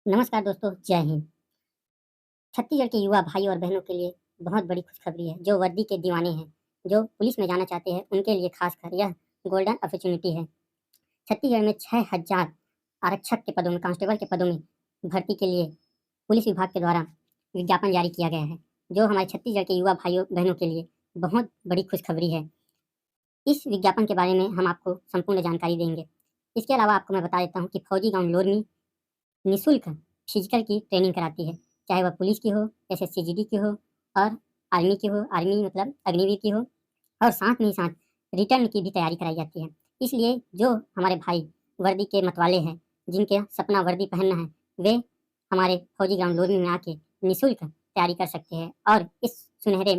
नमस्कार दोस्तों, जय हिंद। छत्तीसगढ़ के युवा भाई और बहनों के लिए बहुत बड़ी खुशखबरी है। जो वर्दी के दीवाने हैं, जो पुलिस में जाना चाहते हैं, उनके लिए खासकर यह गोल्डन अपॉर्चुनिटी है। छत्तीसगढ़ में 6000 आरक्षक के पदों में, कांस्टेबल के पदों में भर्ती के लिए पुलिस विभाग के द्वारा विज्ञापन जारी किया गया है, जो हमारे छत्तीसगढ़ के युवा भाइयों बहनों के लिए बहुत बड़ी खुशखबरी है। इस विज्ञापन के बारे में हम आपको संपूर्ण जानकारी देंगे। इसके अलावा आपको मैं बता देता हूँ कि फौजी गांव लोरमी निःशुल्क फिजिकल की ट्रेनिंग कराती है, चाहे वह पुलिस की हो, एसएससी जीडी की हो और आर्मी की हो, आर्मी मतलब अग्निवीर की हो, और साथ में ही साथ रिटर्न की भी तैयारी कराई जाती है। इसलिए जो हमारे भाई वर्दी के मतवाले हैं, जिनके सपना वर्दी पहनना है, वे हमारे फौजी ग्राउंड लोरमी में आके निःशुल्क तैयारी कर सकते हैं और इस सुनहरे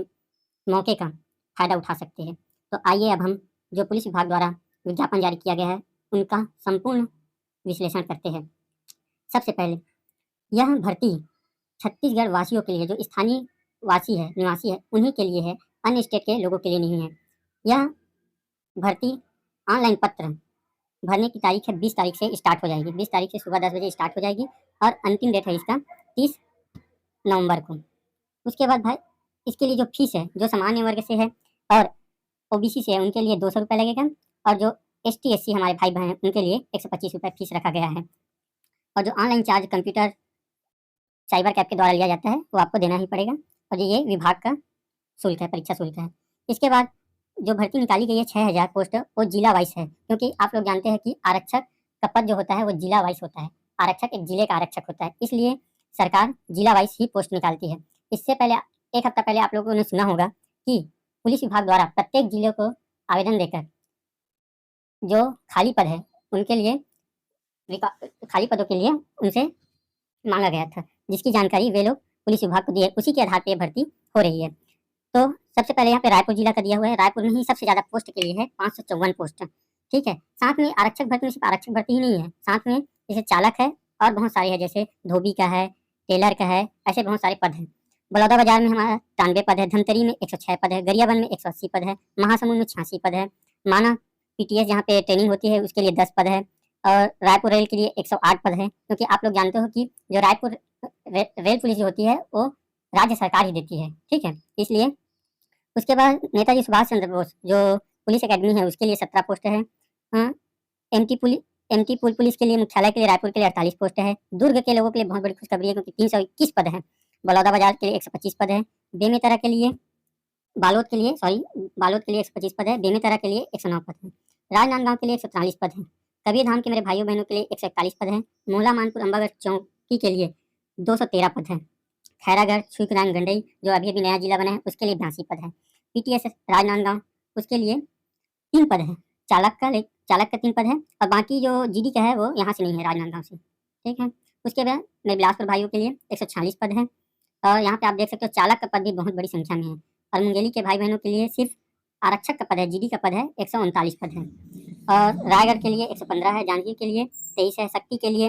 मौके का फ़ायदा उठा सकते हैं। तो आइए अब हम जो पुलिस विभाग द्वारा विज्ञापन जारी किया गया है, उनका संपूर्ण विश्लेषण करते हैं। सबसे पहले यह भर्ती छत्तीसगढ़ वासियों के लिए, जो स्थानीय वासी है, निवासी है, उन्हीं के लिए है, अन्य स्टेट के लोगों के लिए नहीं है। यह भर्ती ऑनलाइन पत्र भरने की तारीख है 20 तारीख से स्टार्ट हो जाएगी। 20 तारीख से सुबह 10 बजे स्टार्ट हो जाएगी और अंतिम डेट है इसका 30 नवंबर को। उसके बाद भाई इसके लिए जो फीस है, जो सामान्य वर्ग से है और ओबीसी से है, उनके लिए 200 रुपये लगेगा, और जो एसटी एससी हमारे भाई बहन हैं, उनके लिए 125 रुपये फीस रखा गया है। और जो online charge computer cyber Kaif के द्वारा लिया जाता है, वो आपको देना ही पड़ेगा, और ये विभाग का शुल्क है, परीक्षा शुल्क है। इसके बाद जो भर्ती निकाली गई है 6000 पोस्ट, वो जिला वाइज है, क्योंकि आप लोग जानते हैं कि आरक्षक का पद जो होता है वो जिला वाइज होता है। आरक्षक एक जिले का आरक्षक होता है, इसलिए सरकार जिला वाइज ही पोस्ट निकालती है। इससे पहले, एक हफ्ता पहले आप लोगों ने सुना होगा कि पुलिस विभाग द्वारा प्रत्येक जिले को आवेदन देकर जो खाली पद है उनके लिए, खाली पदों के लिए उनसे मांगा गया था, जिसकी जानकारी वे लोग पुलिस विभाग को दिए, उसी के आधार पर भर्ती हो रही है। तो सबसे पहले यहाँ पे रायपुर जिला का दिया हुआ है। रायपुर में ही सबसे ज़्यादा पोस्ट के लिए है, 554 पोस्ट। ठीक है, साथ में आरक्षक भर्ती में सिर्फ आरक्षक भर्ती ही नहीं है, साथ में जैसे चालक है और बहुत सारे हैं, जैसे धोबी का है, टेलर का है, ऐसे बहुत सारे पद हैं। बलौदाबाजार में हमारा 93 पद है, धमतरी में 106 पद है, गरियाबंद में 180 पद है, महासमुंद में 86 पद है, माना पीटीएस जहाँ पे ट्रेनिंग होती है उसके लिए 10 पद है, और रायपुर रेल के लिए 108 पद है, क्योंकि आप लोग जानते हो कि जो रायपुर रेल पुलिस जो होती है वो राज्य सरकार ही देती है। ठीक है, इसलिए उसके बाद नेताजी सुभाष चंद्र बोस जो पुलिस एकेडमी है, उसके लिए 17 पोस्ट है। हाँ, एमटी पुलिस के लिए, मुख्यालय के लिए रायपुर के लिए 48 पोस्ट है। दुर्ग के लोगों के लिए बहुत बड़ी खुशखबरी है, क्योंकि 321 पद है। बलौदाबाजार के लिए 125 पद है। बेमेतरा के लिए, बालोद के लिए 125 पद है। बेमेतरा के लिए 109 पद है। राजनांदगांव के लिए 143 पद है। कबीरधाम के मेरे भाइयों बहनों के लिए 141 पद है। मोहला मानपुर अम्बागढ़ चौकी के लिए 213 पद है। खैरागढ़ छुईखदान गंडई जो अभी अभी नया जिला बना है, उसके लिए 82 पद है। पीटीएस राजनांदगांव, उसके लिए 3 पद है। चालक का 3 पद है, और बाकी जो जीडी का है वो यहाँ से नहीं है, राजनांदगांव से। ठीक है, उसके बाद मेरे बिलासपुर भाइयों के लिए 146 पद है, और यहाँ पे आप देख सकते हो चालक का पद भी बहुत बड़ी संख्या में है। और मुंगेली के भाई बहनों के लिए सिर्फ आरक्षक का पद है, जीडी का पद है 139 पद है। और रायगढ़ के लिए 115 है, जांजगीर के लिए 23 है, शक्ति के लिए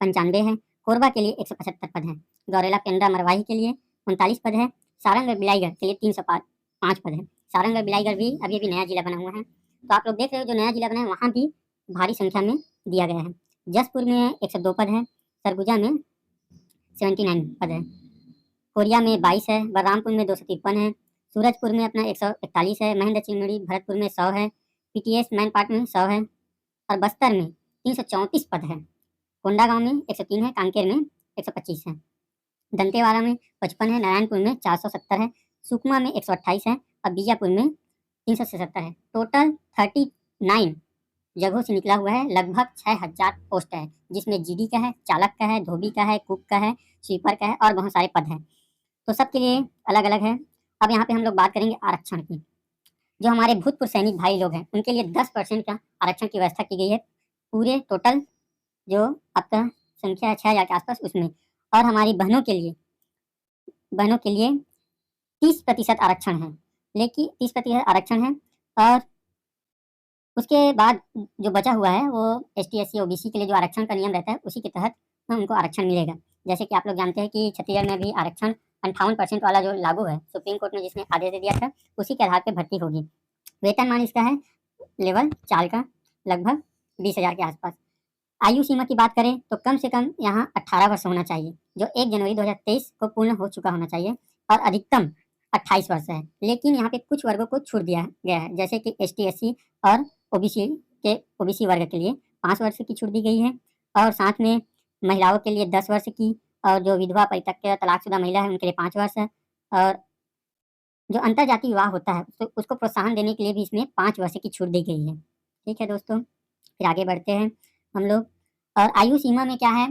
95 है, कोरबा के लिए 175 पद है, गौरेला पेंड्रा मरवाही के लिए 39 पद है, सारंगढ़ बिलाईगढ़ के लिए 305 पद है। सारंगढ़ बिलाईगढ़ भी अभी अभी नया जिला बना हुआ है, तो आप लोग देख रहे हो जो नया जिला बना है वहाँ भी भारी संख्या में दिया गया है। जसपुर में 102 पद है, सरगुजा में 79 पद है, कोरिया में 22 है, बलरामपुर में 253 है, सूरजपुर में अपना 141 है, महेंद्र चिलमिड़ी भरतपुर में 100 है, पीटीएस मैनपाट में 100 है, और बस्तर में 334 पद है। कोंडागांव में 103 है, कांकेर में 125 है, दंतेवाड़ा में 55 है, नारायणपुर में 470 है, सुकमा में 128 है, और बीजापुर में 377 है। टोटल 39 जगहों से निकला हुआ है, लगभग 6000 पोस्ट है, जिसमें जीडी का है, चालक का है, धोबी का है, कुक का है, स्वीपर का है, और बहुत सारे पद हैं। तो सबके लिए अलग अलग है। अब यहाँ पे हम लोग बात करेंगे आरक्षण की। जो हमारे भूतपूर्व सैनिक भाई लोग हैं, उनके लिए 10% का आरक्षण की व्यवस्था की गई है, पूरे टोटल जो आपका संख्या है 6000 के आसपास उसमें। और हमारी बहनों के लिए 30% आरक्षण है, लेकिन 30% आरक्षण है, और उसके बाद जो बचा हुआ है वो एसटी एससी ओबीसी के लिए जो आरक्षण का नियम रहता है, उसी के तहत उनको आरक्षण मिलेगा। जैसे कि आप लोग जानते हैं कि छत्तीसगढ़ में भी आरक्षण 58% वाला जो लागू है, सुप्रीम कोर्ट ने जिसने आदेश दे दिया था, उसी के आधार पर भर्ती होगी। वेतनमान इसका है लेवल 4 का, लगभग 20,000 के आसपास। आयु सीमा की बात करें तो कम से कम यहाँ 18 वर्ष होना चाहिए, जो 1 जनवरी 2023 को पूर्ण हो चुका होना चाहिए, और अधिकतम 28 वर्ष है। लेकिन यहाँ पे कुछ वर्गों को छूट दिया गया है, जैसे कि एसटी, एससी और ओबीसी ओबीसी वर्ग के लिए 5 वर्ष की छूट दी गई है, और साथ में महिलाओं के लिए 10 वर्ष की, और जो विधवा, परित्यक्ता, तलाकशुदा महिला है उनके लिए 5 वर्ष है, और जो अंतरजातीय विवाह होता है तो उसको प्रोत्साहन देने के लिए भी इसमें 5 वर्ष की छूट दी गई है। ठीक है दोस्तों, फिर आगे बढ़ते हैं हम लोग। और आयु सीमा में क्या है,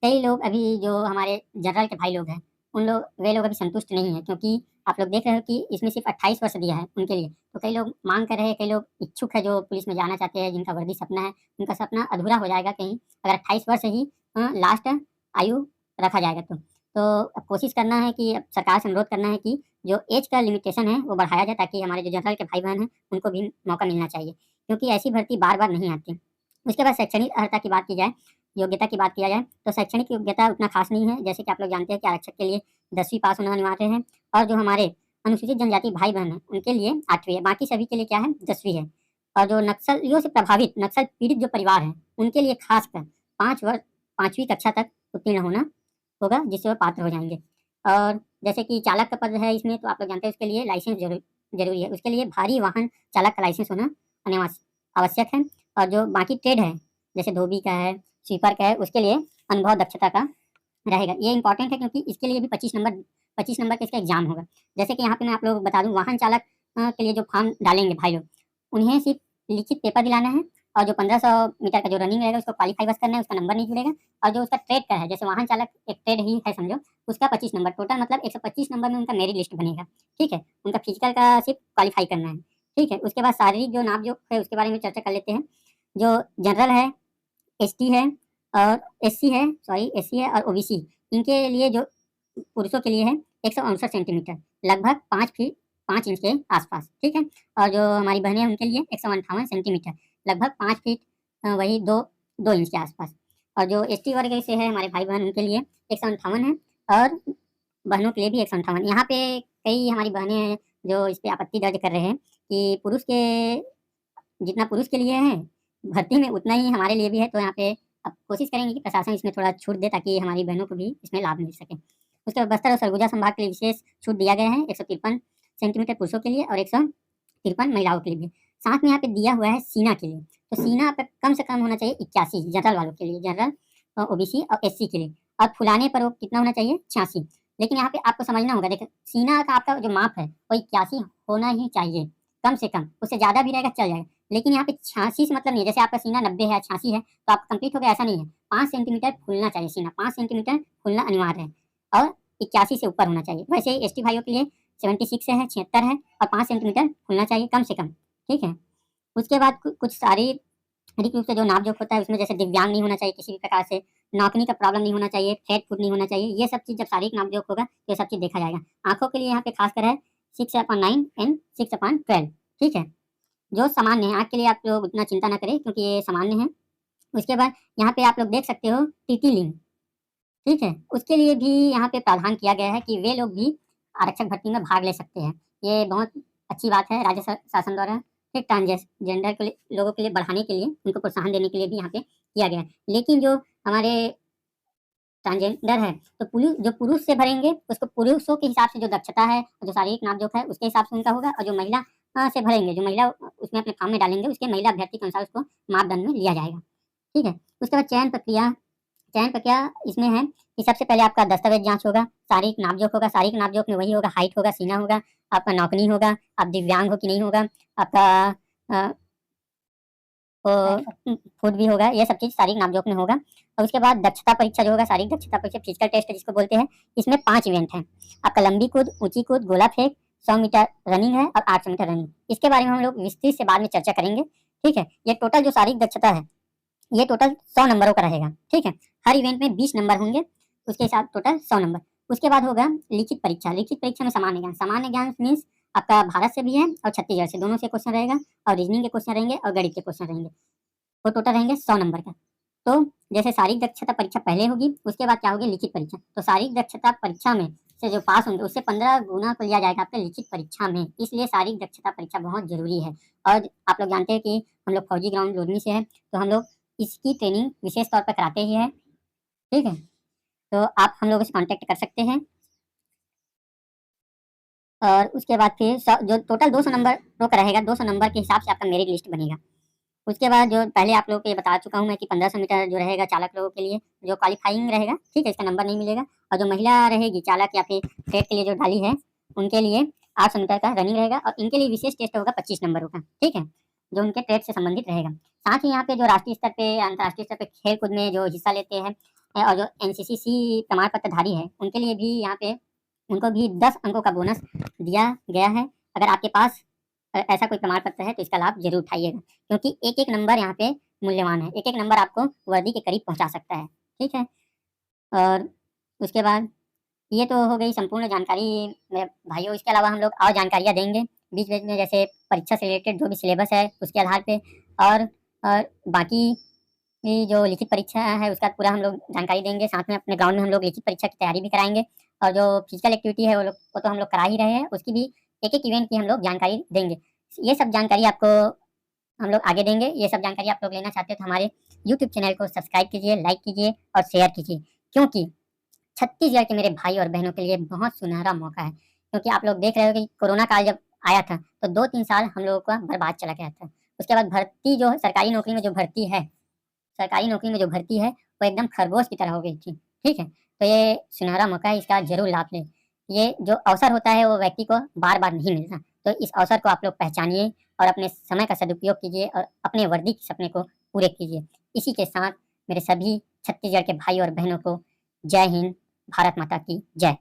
कई लोग अभी जो हमारे जनरल के भाई लोग हैं, वे लोग अभी संतुष्ट नहीं हैं, क्योंकि आप लोग देख रहे हो कि इसमें सिर्फ 28 वर्ष दिया है उनके लिए। तो कई लोग मांग कर रहे हैं, कई लोग इच्छुक है जो पुलिस में जाना चाहते हैं, जिनका वर्दी सपना है, उनका सपना अधूरा हो जाएगा कहीं अगर 28 वर्ष ही लास्ट आयु रखा जाएगा तो अब कोशिश करना है कि अब सरकार से अनुरोध करना है कि जो एज का लिमिटेशन है वो बढ़ाया जाए, ताकि हमारे जो जनरल के भाई बहन हैं उनको भी मौका मिलना चाहिए, क्योंकि ऐसी भर्ती बार बार नहीं आती। उसके बाद शैक्षणिक अर्हता की बात की जाए, योग्यता की बात किया जाए, तो शैक्षणिक योग्यता उतना खास नहीं है। जैसे कि आप लोग जानते हैं कि आरक्षक के लिए 10वीं पास होना अनिवार्य है, और जो हमारे अनुसूचित जनजाति भाई बहन हैं उनके लिए 8वीं है, बाकी सभी के लिए क्या है 10वीं है। और जो नक्सलियों से प्रभावित, नक्सल पीड़ित जो परिवार हैं उनके लिए खासकर 5वीं कक्षा तक उत्तीर्ण होना होगा, जिससे वो पात्र हो जाएंगे। और जैसे कि चालक का पद है इसमें, तो आप लोग जानते हैं उसके लिए लाइसेंस जरूरी है, उसके लिए भारी वाहन चालक का लाइसेंस होना आवश्यक है। और जो बाकी ट्रेड है, जैसे धोबी का है, स्वीपर का है, उसके लिए अनुभव दक्षता का रहेगा। ये इंपॉर्टेंट है, क्योंकि इसके लिए भी 25 नंबर का इसका एग्जाम होगा। जैसे कि यहाँ पे मैं आप लोग को बता दूं, वाहन चालक के लिए जो फॉर्म डालेंगे भाई लोग, उन्हें सिर्फ लिखित पेपर दिलाना है, और जो 1500 मीटर का जो रनिंग रहेगा उसको क्वालिफाई बस करना है, उसका नंबर नहीं जुड़ेगा। और जो उसका ट्रेड का है, जैसे वाहन चालक एक ट्रेड ही है समझो, उसका 25 नंबर टोटल, मतलब 125 नंबर में उनका मेरिट लिस्ट बनेगा। ठीक है, उनका फिजिकल का सिर्फ क्वालिफाई करना है। ठीक है, उसके बाद शारीरिक जो नाप जो है उसके बारे में चर्चा कर लेते हैं। जो जनरल है, एसटी है, और एससी है और ओबीसी, इनके लिए जो पुरुषों के लिए है 159 सेंटीमीटर, लगभग 5 इंच के आसपास। ठीक है, और जो हमारी बहनें हैं उनके लिए 158 सेंटीमीटर, लगभग 5 फीट वही 2 इंच के आसपास। और जो एसटी वर्ग से है हमारे भाई बहन, उनके लिए 158 है, और बहनों के लिए भी 158। यहाँ पे कई हमारी बहनें हैं जो इस पे आपत्ति दर्ज कर रहे हैं कि जितना पुरुष के लिए है भर्ती में, उतना ही हमारे लिए भी है। तो यहाँ पे अब कोशिश करेंगे कि प्रशासन इसमें थोड़ा छूट दे, ताकि हमारी बहनों को भी इसमें लाभ मिल सके। उसके बाद बस्तर और सरगुजा संभाग के लिए विशेष छूट दिया गया है, 153 सेंटीमीटर पुरुषों के लिए और 153 महिलाओं के लिए भी। साथ में यहाँ पे दिया हुआ है सीना के लिए, तो सीना पे कम से कम होना चाहिए 81 जनरल वालों के लिए, जनरल ओबीसी और एससी के लिए, और फुलाने पर वो कितना होना चाहिए 86। लेकिन यहाँ पे आपको समझना होगा, देखिए सीना का आपका जो माप है वो 81 होना ही चाहिए कम से कम, उससे ज़्यादा भी रहेगा चल जाएगा। लेकिन यहाँ पे 86 से मतलब नहीं, जैसे आपका सीना 90 है 86 है तो आप कंप्लीट हो गया, ऐसा नहीं है। 5 सेंटीमीटर फूलना चाहिए सीना, 5 सेंटीमीटर फूलना अनिवार्य है, और 81 से ऊपर होना चाहिए। वैसे ही एसटी भाइयों के लिए 76 है, 76 है, और 5 सेंटीमीटर फूलना चाहिए कम से कम। ठीक है, उसके बाद कुछ शारीरिक रूप से जो नाप जोख होता है उसमें, जैसे दिव्यांग नहीं होना चाहिए किसी भी प्रकार से, नौकनी का प्रॉब्लम नहीं होना चाहिए, फ्लैट फुट नहीं होना चाहिए। ये सब चीज़ जब शारीरिक नाप जोख होगा तो ये सब चीज़ देखा जाएगा। आंखों के लिए यहाँ पे खासकर है 6/9 एंड 6/12। ठीक है, जो सामान्य है, आँख के लिए आप लोग उतना चिंता ना करें क्योंकि ये सामान्य है। उसके बाद यहाँ पे आप लोग देख सकते हो टीटी लिंग, ठीक है, उसके लिए भी यहाँ पे प्रावधान किया गया है कि वे लोग भी आरक्षक भर्ती में भाग ले सकते हैं। ये बहुत अच्छी बात है राज्य शासन द्वारा एक ट्रांसजेंडर के लोगों के लिए बढ़ाने के लिए, उनको प्रोत्साहन देने के लिए भी यहाँ पे किया गया है। लेकिन जो हमारे ट्रांसजेंडर है, तो जो पुरुष से भरेंगे उसको पुरुषों के हिसाब से जो दक्षता है, जो शारीरिक नाप जोख है उसके हिसाब से उनका होगा, और जो महिला से भरेंगे, जो महिला उसमें अपने फॉर्म में डालेंगे, उसके महिला अभ्यर्थी के अनुसार उसको मापदंड में लिया जाएगा। ठीक है, उसके बाद चयन प्रक्रिया इसमें है कि सबसे पहले आपका दस्तावेज जांच होगा, शारीरिक नाप जोख होगा, शारीरिक नाप जोख में वही होगा, हाइट होगा, सीना होगा, आपका नौकनी होगा, आप दिव्यांग हो कि नहीं होगा, आपका फूड भी होगा, ये सब चीज़ शारीरिक नाप जोख में होगा। और उसके बाद दक्षता परीक्षा जो होगा, शारीरिक दक्षता परीक्षा फिजिकल टेस्ट जिसको बोलते हैं, इसमें 5 इवेंट हैं। आपका लंबी कूद, ऊंची कूद, गोला फेंक, 100 मीटर रनिंग है, और 800 मीटर रनिंग। इसके बारे में हम लोग विस्तृत से बाद में चर्चा करेंगे। ठीक है, ये टोटल जो शारीरिक दक्षता है ये टोटल 100 नंबरों का रहेगा। ठीक है, हर इवेंट में 20 नंबर होंगे, उसके साथ टोटल 100 नंबर। उसके बाद होगा लिखित परीक्षा। लिखित परीक्षा में सामान्य ज्ञान मीन्स आपका भारत से भी है और छत्तीसगढ़ से, दोनों से क्वेश्चन रहेगा, और रीजनिंग के क्वेश्चन रहेंगे और गणित के क्वेश्चन रहेंगे। वो टोटल रहेंगे 100 नंबर का। तो जैसे शारीरिक दक्षता परीक्षा पहले होगी, उसके बाद क्या होगी लिखित परीक्षा। तो शारीरिक दक्षता परीक्षा में से जो पास होंगे उससे 15 गुना को लिया जाएगा आपके लिखित परीक्षा में, इसलिए शारीरिक दक्षता परीक्षा बहुत जरूरी है। और आप लोग जानते हैं कि हम लोग फौजी ग्राउंड लोधनी से है, तो हम लोग इसकी ट्रेनिंग विशेष तौर पर कराते ही हैं, ठीक है। तो आप हम लोगों से कांटेक्ट कर सकते हैं। और उसके बाद फिर जो टोटल 200 नंबरों का रहेगा, 200 नंबर के हिसाब से आपका मेरिट लिस्ट बनेगा। उसके बाद जो पहले आप लोगों को ये बता चुका हूँ मैं कि 1500 मीटर जो रहेगा चालक लोगों के लिए जो क्वालिफाइंग रहेगा, ठीक है, इसका नंबर नहीं मिलेगा। और जो महिला रहेगी चालक या फिर ट्रेड के लिए जो डाली है, उनके लिए 800 मीटर का रनिंग रहेगा और इनके लिए विशेष टेस्ट होगा 25 नंबरों का, ठीक है, जो उनके ट्रेड से संबंधित रहेगा। साथ ही यहाँ पे जो राष्ट्रीय स्तर पे अंतर्राष्ट्रीय स्तर पे खेल कूद में जो हिस्सा लेते हैं और जो एनसीसी प्रमाण पत्रधारी है, उनके लिए भी यहाँ पे उनको भी 10 अंकों का बोनस दिया गया है। अगर आपके पास ऐसा कोई प्रमाण पत्र है तो इसका लाभ जरूर उठाइएगा, क्योंकि एक एक नंबर यहाँ पे मूल्यवान है, एक एक नंबर आपको वर्दी के करीब पहुँचा सकता है, ठीक है। और उसके बाद ये तो हो गई संपूर्ण जानकारी मेरे भाइयों। इसके अलावा हम लोग और जानकारियाँ देंगे बीच बीच में, जैसे परीक्षा से रिलेटेड जो भी सिलेबस है उसके आधार पे, और बाकी ये जो लिखित परीक्षा है उसका पूरा हम लोग जानकारी देंगे। साथ में अपने ग्राउंड में हम लोग लिखित परीक्षा की तैयारी भी कराएंगे, और जो फिजिकल एक्टिविटी है वो तो हम लोग करा ही रहे हैं, उसकी भी एक एक इवेंट की हम लोग जानकारी देंगे। ये सब जानकारी आपको हम लोग आगे देंगे। ये सब जानकारी आप लोग लेना चाहते हो तो हमारे यूट्यूब चैनल को सब्सक्राइब कीजिए, लाइक कीजिए और शेयर कीजिए, क्योंकि छत्तीसगढ़ के मेरे भाई और बहनों के लिए बहुत सुनहरा मौका है। क्योंकि आप लोग देख रहे हो कि कोरोना काल जब आया था तो 2-3 साल हम लोगों का बर्बाद चला गया था। उसके बाद भर्ती जो सरकारी नौकरी में जो भर्ती है, सरकारी नौकरी में जो भर्ती है वो एकदम खरगोश की तरह हो गई थी, ठीक है। तो ये सुनहरा मौका है, इसका जरूर लाभ लें। ये जो अवसर होता है वो व्यक्ति को बार बार नहीं मिलता, तो इस अवसर को आप लोग पहचानिए और अपने समय का सदुपयोग कीजिए और अपने वर्दी के सपने को पूरे कीजिए। इसी के साथ मेरे सभी छत्तीसगढ़ के भाई और बहनों को जय हिंद, भारत माता की जय।